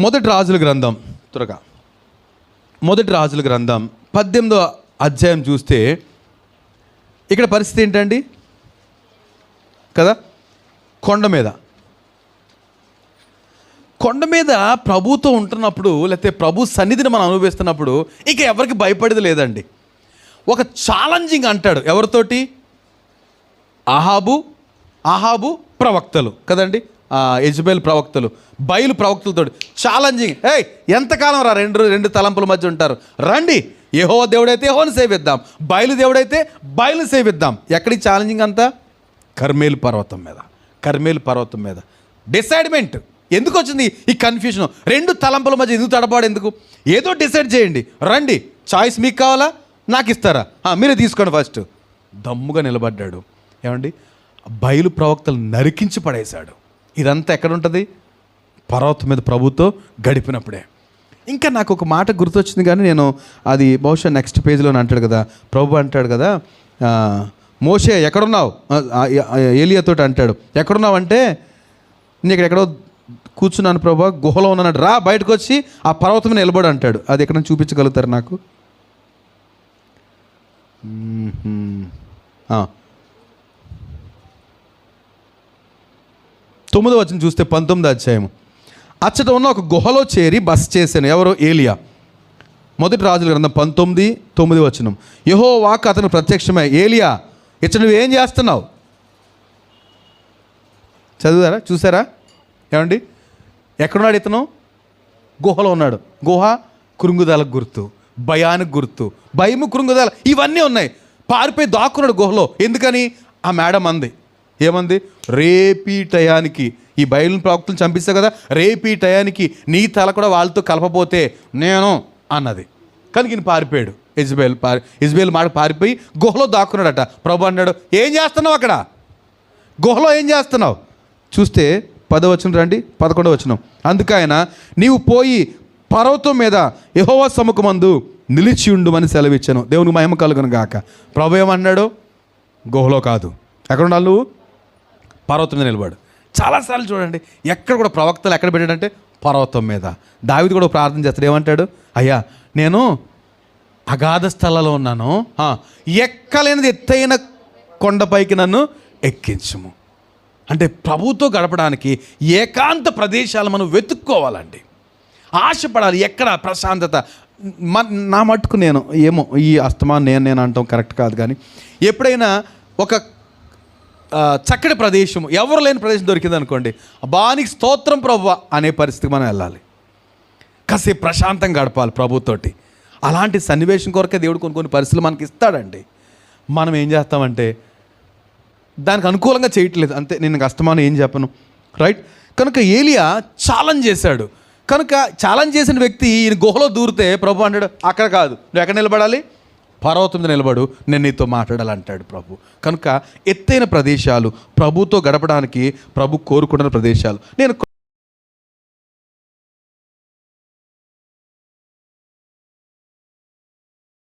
మొదటి రాజుల గ్రంథం త్వరగా మొదటి రాజుల గ్రంథం 18వ అధ్యాయం చూస్తే ఇక్కడ పరిస్థితి ఏంటండి కదా, కొండ మీద ప్రభుతో ఉంటున్నప్పుడు, లేకపోతే ప్రభు సన్నిధిని మనం అనుభవిస్తున్నప్పుడు ఇక ఎవరికి భయపడేది లేదండి. ఒక ఛాలెంజింగ్ అంటాడు ఎవరితోటి? ఆహాబు ప్రవక్తలు కదండి, యెజెబెల్ ప్రవక్తలు, బయలు ప్రవక్తలతో ఛాలెంజింగ్. ఎంతకాలం రా రెండు తలంపుల మధ్య ఉంటారు, రండి యెహోవా దేవుడైతే యెహోవాను సేవిద్దాం, బయలు దేవుడైతే బయలు సేవిద్దాం. ఎక్కడికి ఛాలెంజింగ్ అంతా? కర్మేలు పర్వతం మీద డిసైడ్మెంట్. ఎందుకు వచ్చింది ఈ కన్ఫ్యూజన్? రెండు తలంపుల మధ్య ఎందుకు తడబాడు? ఎందుకు? ఏదో డిసైడ్ చేయండి, రండి, చాయిస్ మీకు కావాలా, నాకు ఇస్తారా, మీరే తీసుకోండి. ఫస్ట్ దమ్ముగా నిలబడ్డాడు. ఏమండి, బయలు ప్రవక్తలు నరికించి పడేశాడు. ఇదంతా ఎక్కడ ఉంటుంది? పర్వతం మీద ప్రభుతో గడిపినప్పుడే. ఇంకా నాకు ఒక మాట గుర్తొచ్చింది, కానీ నేను అది బహుశా నెక్స్ట్ పేజ్లోనే అంటాడు కదా, ప్రభు అంటాడు కదా, మోషే ఎక్కడున్నావు, ఏలియాతో అంటాడు, ఎక్కడున్నావు అంటే నేను ఎక్కడెక్కడో కూర్చున్నాను ప్రభు, గుహలో ఉన్నాడు, రా బయటకు వచ్చి ఆ పర్వతం మీద నిలబడి అంటాడు. అది ఎక్కడ చూపించగలుగుతారు నాకు? 9వ వచనం చూస్తే 19వ అధ్యాయం. అచ్చట ఉన్న ఒక గుహలో చేరి బస చేశాను. ఎవరో? ఏలియా. మొదటి రాజుల గ్రంథం 19:9 వచనం. యెహోవా వాక్కు అతను ప్రత్యక్షమై, ఏలియా ఇచ్చట నువ్వేం చేస్తున్నావు? చదువుతారా? చూసారా? ఏమండి, ఎక్కడున్నాడు ఇతను? గుహలో ఉన్నాడు. గుహ కృంగుదలకు గుర్తు, భయానికి గుర్తు, భయము కృంగుదల ఇవన్నీ ఉన్నాయి. పారిపోయి దాక్కున్నాడు గుహలో. ఎందుకని? ఆ మేడం అంది, ఏమంది? రేపీ టయానికి, ఈ బయలు ప్రవక్తలు చంపిస్తా కదా, రేపీ టయానికి నీ తల కూడా వాళ్ళతో కలపపోతే నేను అన్నది. కనుక ఈయన పారిపోయాడు. యెజెబెల్ మాట పారిపోయి గుహలో దాక్కున్నాడట. ప్రభు అన్నాడు, ఏం చేస్తున్నావు అక్కడ గుహలో, ఏం చేస్తున్నావు? చూస్తే 10వ వచనం రండి, 11వ వచనం. అందుకు ఆయన, నీవు పోయి పర్వతం మీద యెహోవా సముఖమందు నిలిచి ఉండుమని సెలవిచ్చాను. దేవునికి మహిమ కలుగును గాక. ప్రభు ఏమన్నాడు? గుహలో కాదు, ఎక్కడ ఉండాలి నువ్వు? పర్వతం మీద నిలబడు. చాలాసార్లు చూడండి, ఎక్కడ కూడా ప్రవక్తలు ఎక్కడ పెట్టాడంటే పర్వతం మీద. దావీదు కూడా ప్రార్థన చేస్తాడు, ఏమంటాడు? అయ్యా, నేను అగాధ స్థలంలో ఉన్నాను, ఎక్కలేనిది ఎత్తైన కొండపైకి నన్ను ఎక్కించుము. అంటే ప్రభుతో గడపడానికి ఏకాంత ప్రదేశాలు మనం వెతుక్కోవాలండి, ఆశపడాలి. ఎక్కడ ప్రశాంతత? నా మట్టుకు నేను ఏమో ఈ అస్తమాన్ నేను అంటాం కరెక్ట్ కాదు, కానీ ఎప్పుడైనా ఒక చక్కటి ప్రదేశం, ఎవరు లేని ప్రదేశం దొరికింది అనుకోండి, బానికి స్తోత్రం ప్రభువా అనే పరిస్థితికి మనం వెళ్ళాలి. కాసేపు ప్రశాంతంగా గడపాలి ప్రభుతోటి. అలాంటి సన్నివేశం కొరకే దేవుడు కొన్ని పరిస్థితులు మనకి ఇస్తాడండి. మనం ఏం చేస్తామంటే దానికి అనుకూలంగా చేయట్లేదు అంతే. నేను అస్తమానం ఏం చెప్పను, రైట్? కనుక ఏలియా ఛాలెంజ్ చేశాడు. కనుక ఛాలెంజ్ చేసిన వ్యక్తి ఈయన గుహలో దూరితే ప్రభు అంటాడు, అక్కడ కాదు, నువ్వు ఎక్కడ నిలబడాలి? పర్వతం మీద నిలబడు, నేను నీతో మాట్లాడాలంటాడు ప్రభు. కనుక ఎత్తైన ప్రదేశాలు ప్రభుతో గడపడానికి ప్రభు కోరుకున్న ప్రదేశాలు. నేను